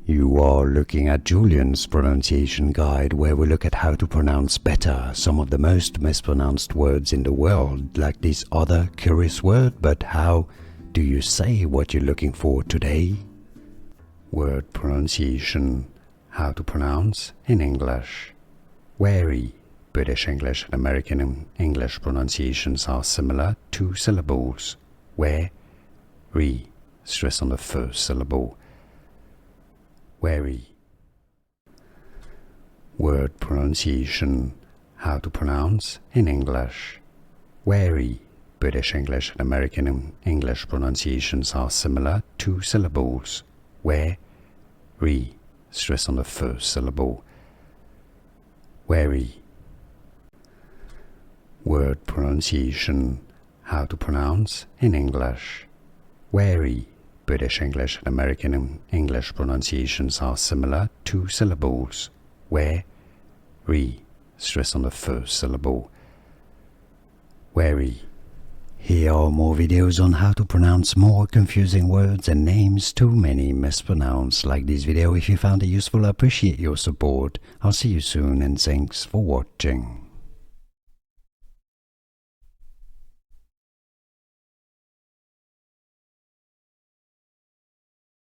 You are looking at Julian's pronunciation guide, where we look at how to pronounce better some of the most mispronounced words in the world, like this other curious word. But how do you say what you're looking for today? Word pronunciation. How to pronounce in English. Wary. British English and American English pronunciations are similar, 2 syllables. Wary. Stress on the first syllable. Wary. Word pronunciation. How to pronounce in English. Wary. British English and American English pronunciations are similar, 2 syllables. Wary. Stress on the first syllable. Wary. Word pronunciation. How to pronounce in English. Wary. British English and American English pronunciations are similar, 2 syllables. Wary. Stress on the first syllable. Wary. Here are more videos on how to pronounce more confusing words and names too many mispronounced. Like this video if you found it useful. I appreciate your support. I'll see you soon and thanks for watching.